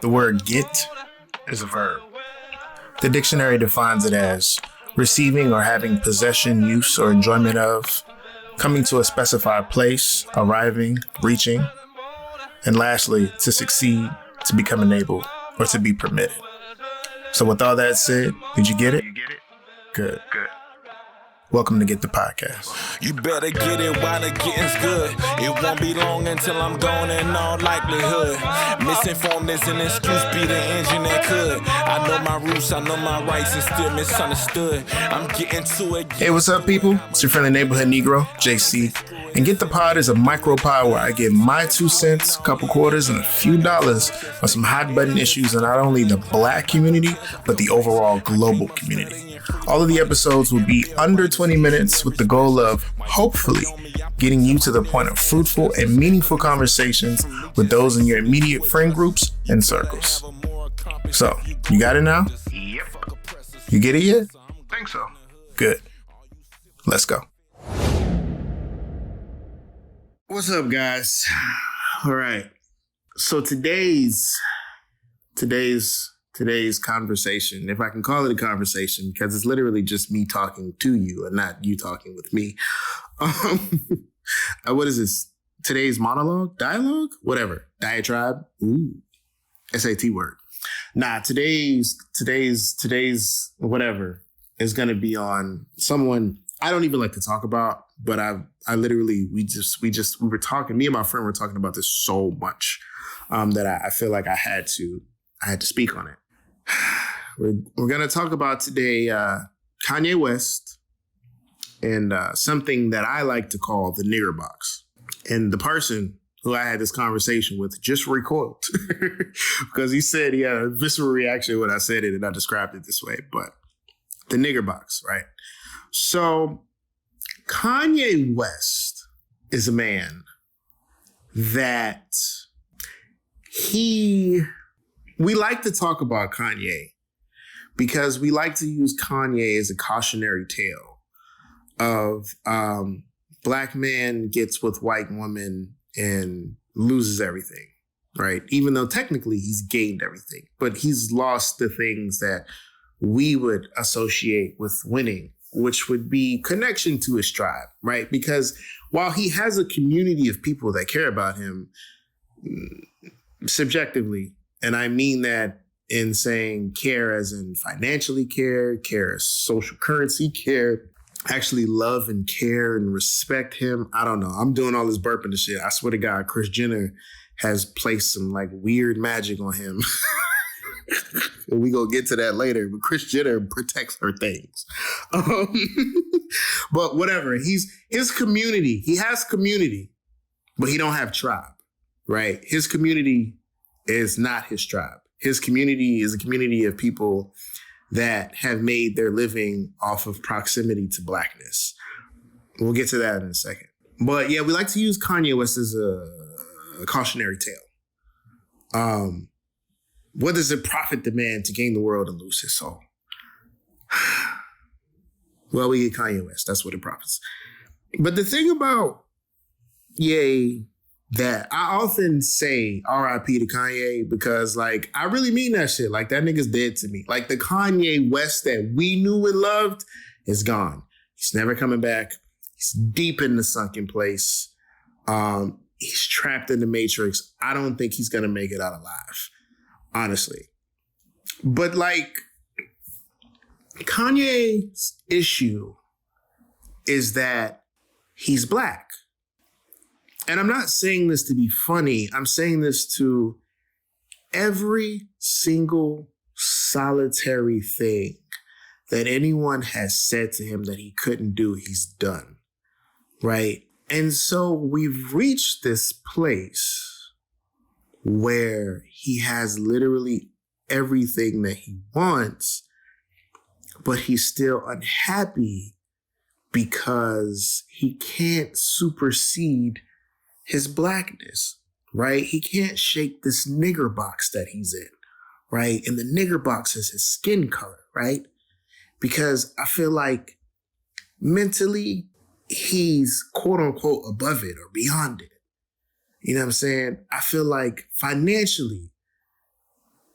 The word get is a verb. The dictionary defines it as receiving or having possession, use, or enjoyment of, coming to a specified place, arriving, reaching, and lastly, to succeed, to become enabled, or to be permitted. So with all that said, did you get it? Good. Welcome to Get the Podcast. You better get it while the getting's good. It won't be long until I'm gone in all likelihood. Misinformed is an excuse, be the engine that could. I know my roots, I know my rights, and still misunderstood. I'm getting to it. Hey, what's up, people? It's your friendly neighborhood Negro, JC. And Get the Pod is a micro pod where I give my 2 cents, a couple quarters, and a few dollars on some hot button issues in not only the Black community, but the overall global community. All of the episodes will be under 20 minutes with the goal of, hopefully, getting you to the point of fruitful and meaningful conversations with those in your immediate friend groups and circles. So, you got it now? Yep. You get it yet? Think so. Good. Let's go. What's up, guys? All right. So today's conversation, if I can call it a conversation, because it's literally just me talking to you and not you talking with me. What is this? Today's monologue? Dialogue? Whatever. Diatribe? Ooh. SAT word. Nah, today's whatever is going to be on someone I don't even like to talk about, but I literally, we were talking, me and my friend were talking about this so much that I feel like I had to speak on it. We're going to talk about today Kanye West and something that I like to call the Nigger box. And the person who I had this conversation with just recoiled because he said he had a visceral reaction when I said it and I described it this way. But the Nigger box, right? So Kanye West is a man that we like to talk about Kanye because we like to use Kanye as a cautionary tale of Black man gets with white woman and loses everything, right? Even though technically he's gained everything, but he's lost the things that we would associate with winning, which would be connection to his tribe, right? Because while he has a community of people that care about him subjectively, and I mean that in saying care as in financially care as social currency care, actually love and care and respect him. I don't know. I'm doing all this burping and shit. I swear to God, Kris Jenner has placed some like weird magic on him. And we gonna get to that later, but Kris Jenner protects her things. But whatever, his community, he has community, but he don't have tribe, right? His community is not his tribe. His community is a community of people that have made their living off of proximity to Blackness. We'll get to that in a second. But yeah, we like to use Kanye West as a cautionary tale. What does it profit the man to gain the world and lose his soul? Well, we get Kanye West. That's what it profits. But the thing about Ye that I often say R.I.P. to Kanye because, like, I really mean that shit. Like, that nigga's dead to me. Like, the Kanye West that we knew and loved is gone. He's never coming back. He's deep in the sunken place. He's trapped in the Matrix. I don't think he's going to make it out alive, honestly. But, like, Kanye's issue is that he's Black. And I'm not saying this to be funny. I'm saying this to every single solitary thing that anyone has said to him that he couldn't do, he's done, right? And so we've reached this place where he has literally everything that he wants, but he's still unhappy because he can't supersede his Blackness, right? He can't shake this nigger box that he's in, right? And the nigger box is his skin color, right? Because I feel like mentally he's quote unquote above it or beyond it. You know what I'm saying? I feel like financially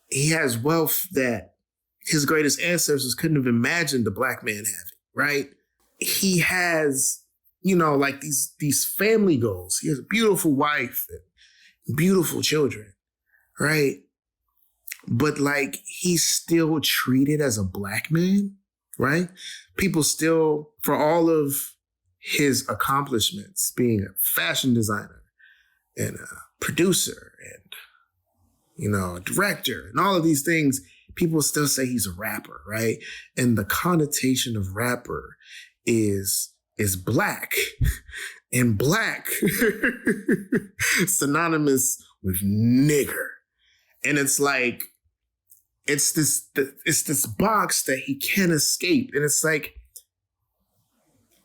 he has wealth that his greatest ancestors couldn't have imagined a black man having, right? He has, like these family goals. He has a beautiful wife and beautiful children, right? But like, he's still treated as a black man, right? People still, for all of his accomplishments, being a fashion designer and a producer and, a director and all of these things, people still say he's a rapper, right? And the connotation of rapper is black. And black synonymous with nigger. And it's like, it's this box that he can't escape. And it's like,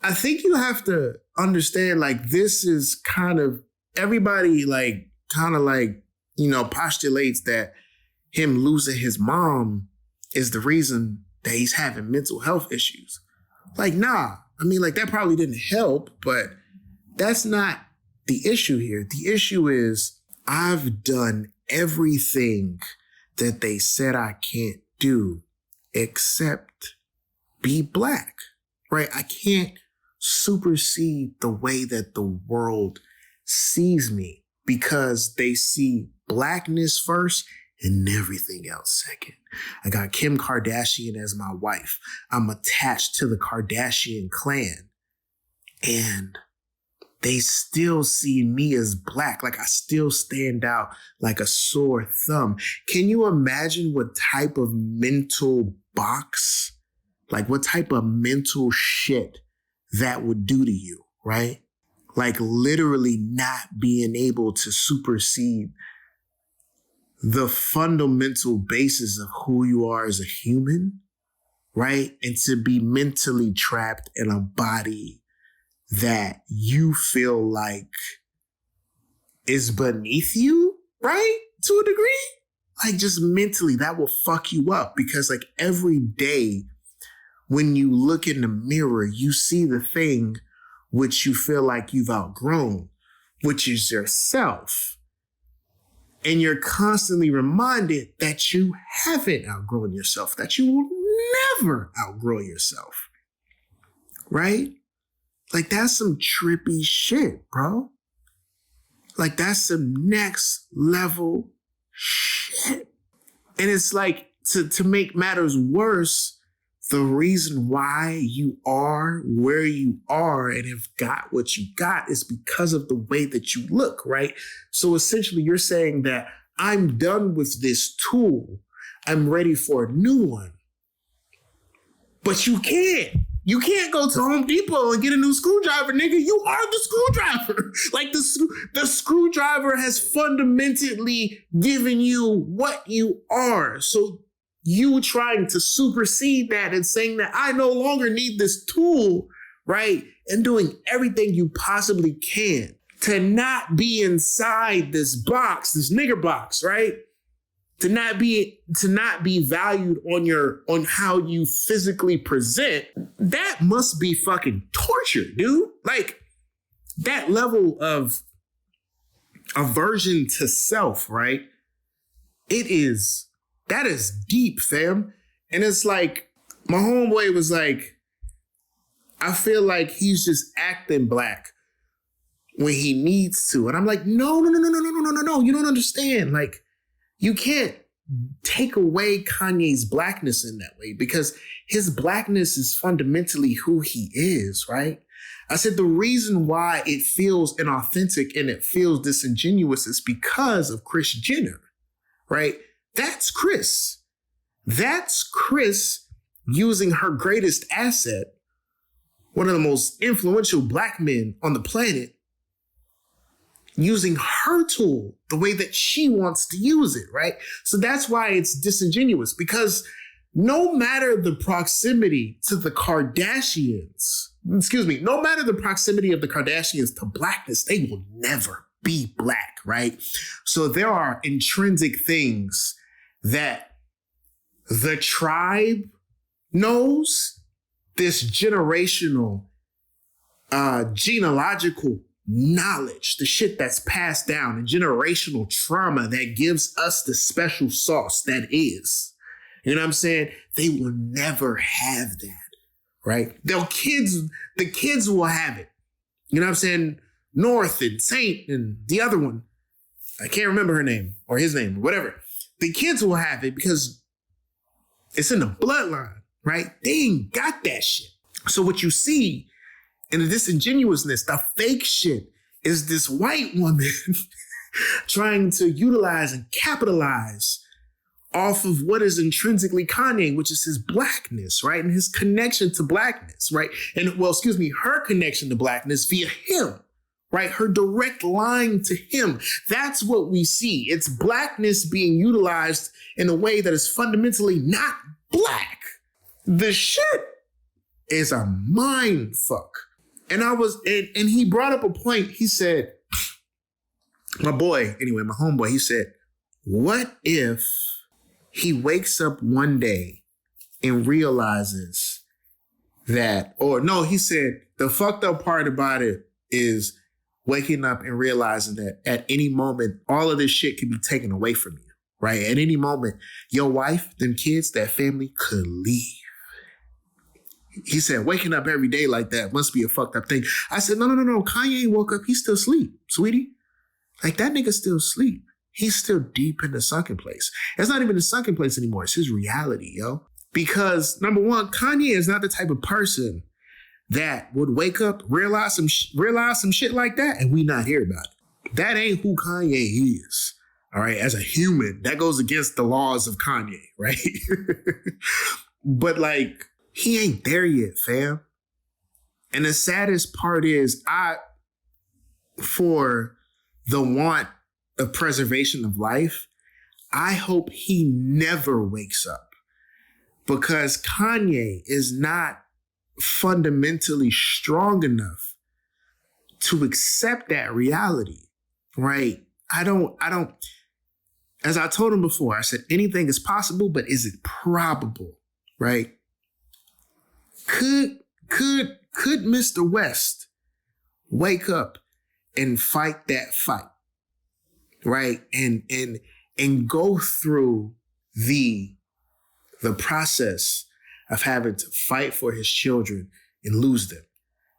I think you have to understand, like, this is kind of, everybody postulates that him losing his mom is the reason that he's having mental health issues. Like, nah. I mean, like, that probably didn't help, but that's not the issue here. The issue is, I've done everything that they said I can't do except be black, right? I can't supersede the way that the world sees me because they see blackness first and everything else second. I got Kim Kardashian as my wife. I'm attached to the Kardashian clan. And they still see me as black. Like, I still stand out like a sore thumb. Can you imagine what type of mental box, like what type of mental shit that would do to you, right? Like, literally not being able to supersede the fundamental basis of who you are as a human, right? And to be mentally trapped in a body that you feel like is beneath you, right? To a degree. Like, just mentally, that will fuck you up because, like, every day when you look in the mirror, you see the thing which you feel like you've outgrown, which is yourself. And you're constantly reminded that you haven't outgrown yourself, that you will never outgrow yourself, right? Like, that's some trippy shit, bro. Like, that's some next level shit. And it's like, to make matters worse, the reason why you are where you are and have got what you got is because of the way that you look, right? So essentially you're saying that I'm done with this tool. I'm ready for a new one. But you can't. You can't go to Home Depot and get a new screwdriver, nigga. You are the screwdriver. Like, the screwdriver has fundamentally given you what you are. So you trying to supersede that and saying that I no longer need this tool, right? And doing everything you possibly can to not be inside this box, this nigger box, right? To not be valued on how you physically present. That must be fucking torture, dude. Like, that level of aversion to self, right? That is deep, fam. And it's like, my homeboy was like, I feel like he's just acting black when he needs to. And I'm like, no. You don't understand. Like, you can't take away Kanye's blackness in that way because his blackness is fundamentally who he is, right? I said the reason why it feels inauthentic and it feels disingenuous is because of Kris Jenner, right? That's Kris. That's Kris using her greatest asset, one of the most influential black men on the planet, using her tool the way that she wants to use it, right? So that's why it's disingenuous, because no matter the proximity to the Kardashians, no matter the proximity of the Kardashians to blackness, they will never be black, right? So there are intrinsic things that the tribe knows, this generational, genealogical knowledge, the shit that's passed down, and generational trauma that gives us the special sauce that is. You know what I'm saying? They will never have that, right? The kids will have it. You know what I'm saying? North and Saint and the other one, I can't remember her name or his name or whatever. The kids will have it because it's in the bloodline, right? They ain't got that shit. So what you see in the disingenuousness, the fake shit, is this white woman trying to utilize and capitalize off of what is intrinsically Kanye, which is his blackness, right? And his connection to blackness, right? And her connection to blackness via him, right? Her direct line to him. That's what we see. It's blackness being utilized in a way that is fundamentally not black. The shit is a mind fuck. And and he brought up a point. He said, my homeboy, he said, what if he wakes up one day and realizes that, he said, the fucked up part about it is waking up and realizing that at any moment, all of this shit can be taken away from you, right? At any moment, your wife, them kids, that family could leave. He said, waking up every day like that must be a fucked up thing. I said, no. Kanye woke up. He's still asleep, sweetie. Like, that nigga still asleep. He's still deep in the sunken place. It's not even the sunken place anymore. It's his reality, yo. Because, number one, Kanye is not the type of person that would wake up, realize some shit like that, and we not hear about it. That ain't who Kanye is. All right, as a human, that goes against the laws of Kanye, right? But like, he ain't there yet, fam. And the saddest part is, for the want of preservation of life, I hope he never wakes up, because Kanye is not fundamentally strong enough to accept that reality, right? I don't, as I told him before, I said, anything is possible, but is it probable, right? Could Mr. West wake up and fight that fight, right? And go through the process of having to fight for his children and lose them,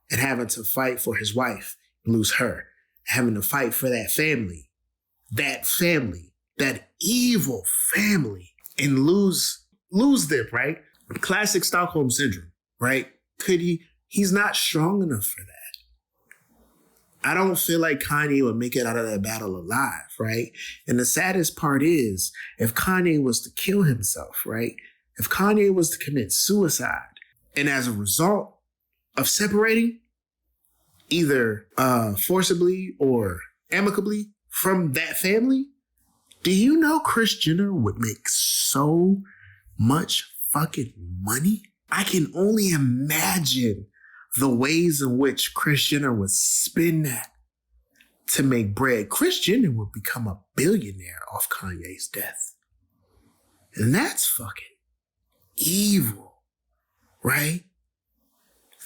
and having to fight for his wife and lose her, having to fight for that family, that evil family, and lose them, right? Classic Stockholm syndrome, right? He's not strong enough for that. I don't feel like Kanye would make it out of that battle alive, right? And the saddest part is, if Kanye was to kill himself, right? If Kanye was to commit suicide, and as a result of separating, either forcibly or amicably from that family, do you know Kris Jenner would make so much fucking money? I can only imagine the ways in which Kris Jenner would spin that to make bread. Kris Jenner would become a billionaire off Kanye's death. And that's fucking evil, right?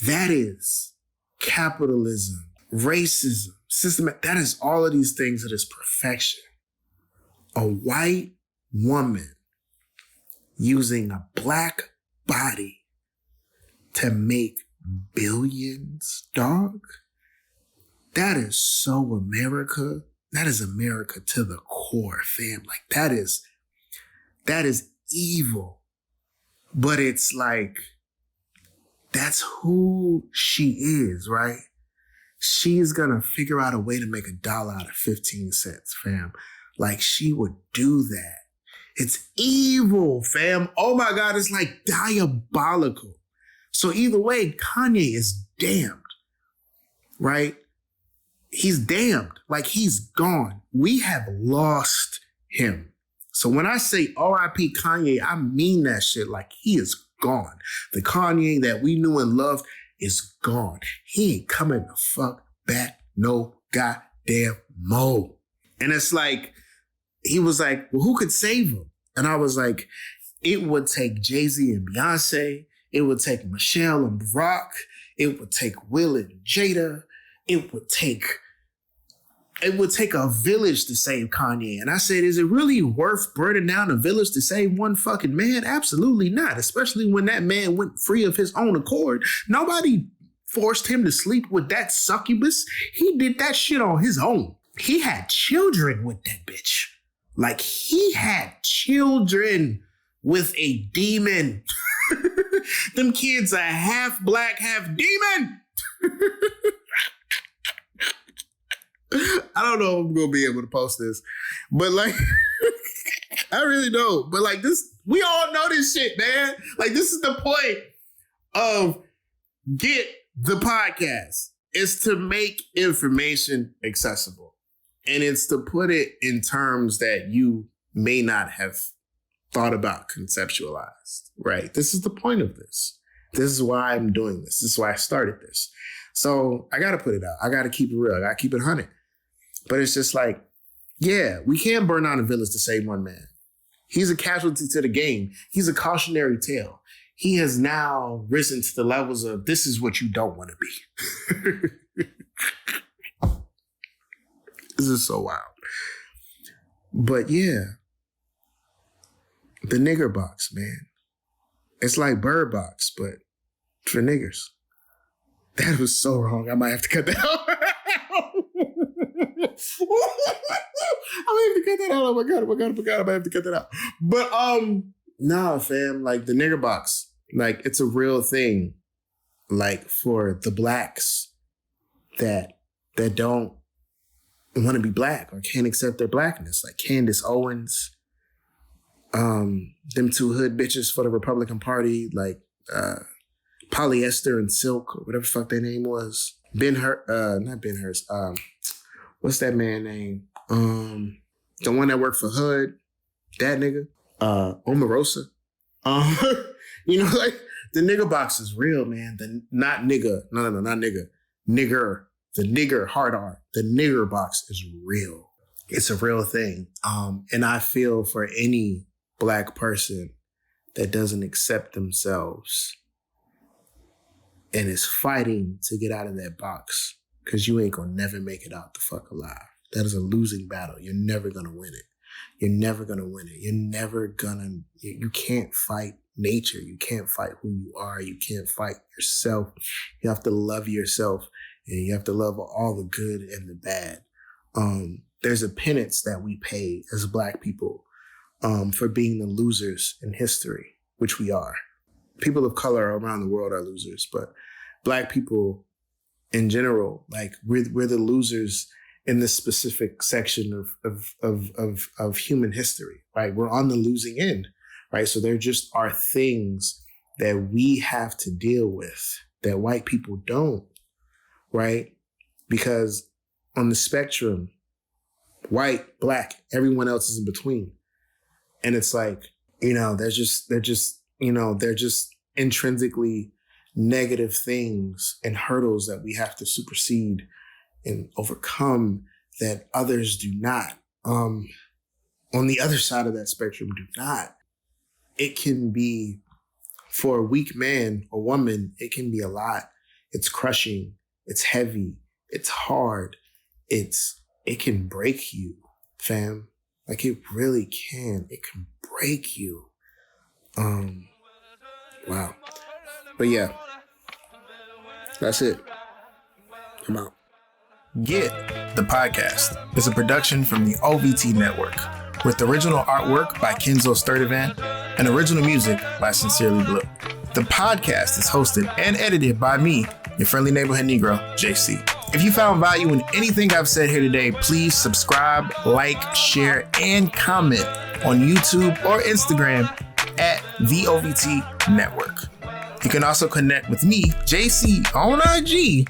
That is capitalism, racism, systematic. That is all of these things that is perfection. A white woman using a black body to make billions, dog. That is so America. That is America to the core, fam. Like, that is evil. But it's like, that's who she is, right? She's gonna figure out a way to make $1 out of 15 cents, fam. Like, she would do that. It's evil, fam. Oh my God, it's like diabolical. So either way, Kanye is damned, right? He's damned. Like, he's gone. We have lost him. So when I say R.I.P. Kanye, I mean that shit. Like, he is gone. The Kanye that we knew and loved is gone. He ain't coming the fuck back no goddamn mo. And it's like, he was like, well, who could save him? And I was like, it would take Jay-Z and Beyonce. It would take Michelle and Barack. It would take Will and Jada. It would take it would take a village to save Kanye. And I said, is it really worth burning down a village to save one fucking man? Absolutely not. Especially when that man went free of his own accord. Nobody forced him to sleep with that succubus. He did that shit on his own. He had children with that bitch. Like, he had children with a demon. Them kids are half black, half demon. I don't know if I'm going to be able to post this, but like, I really don't. But like this, we all know this shit, man. Like, this is the point of Get the Podcast. It's to make information accessible. And it's to put it in terms that you may not have thought about, conceptualized, right? This is the point of this. This is why I'm doing this. This is why I started this. So I got to put it out. I got to keep it real. I got to keep it 100. But it's just like, yeah, we can't burn down a village to save one man. He's a casualty to the game. He's a cautionary tale. He has now risen to the levels of, this is what you don't want to be. This is so wild. But yeah, the nigger box, man. It's like Bird Box, but for niggers. That was so wrong. I might have to cut that out. I might have to cut that out. Oh my God. I might have to cut that out. But nah, fam, like the nigger box, like it's a real thing. Like for the blacks that don't want to be black or can't accept their blackness, like Candace Owens, them two hood bitches for the Republican Party, like Polyester and Silk, or whatever the fuck their name was. Not Ben Hurst. What's that man name? The one that worked for Hood, that nigga. Omarosa. You know, like the nigger box is real, man. Not nigga. No, not nigga. Nigger. The nigger, hard R. The nigger box is real. It's a real thing. And I feel for any black person that doesn't accept themselves and is fighting to get out of that box, because you ain't gonna never make it out the fuck alive. That is a losing battle. You're never gonna win it. You're never gonna win it. You're never gonna, you can't fight nature. You can't fight who you are. You can't fight yourself. You have to love yourself, and you have to love all the good and the bad. There's a penance that we pay as black people for being the losers in history, which we are. People of color around the world are losers, but black people in general, like we're the losers in this specific section of human history, right? We're on the losing end, right? So there just are things that we have to deal with that white people don't, right? Because on the spectrum, white, black, everyone else is in between. And it's like, they're just intrinsically negative things and hurdles that we have to supersede and overcome that others do not. On the other side of that spectrum do not. It can be, for a weak man or woman, it can be a lot. It's crushing. It's heavy. It's hard. It can break you, fam. Like, it really can. It can break you. Wow. But yeah, that's it. I'm out. Get the Podcast is a production from the OVT Network, with original artwork by Kenzo Sturdivant and original music by Sincerely Blue. The podcast is hosted and edited by me, your friendly neighborhood Negro, JC. If you found value in anything I've said here today, please subscribe, like, share, and comment on YouTube or Instagram at the OVT Network. You can also connect with me, JC, on IG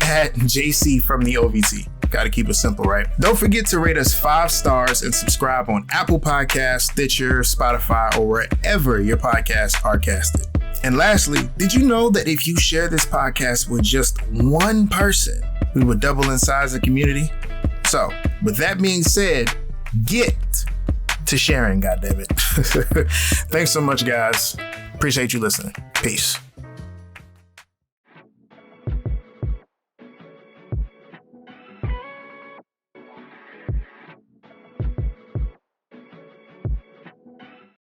at JC from the OVT. Gotta keep it simple, right? Don't forget to rate us 5 stars and subscribe on Apple Podcasts, Stitcher, Spotify, or wherever your podcasts are casted. And lastly, did you know that if you share this podcast with just one person, we would double in size the community? So, with that being said, get to sharing, goddammit. Thanks so much, guys. Appreciate you listening. Peace.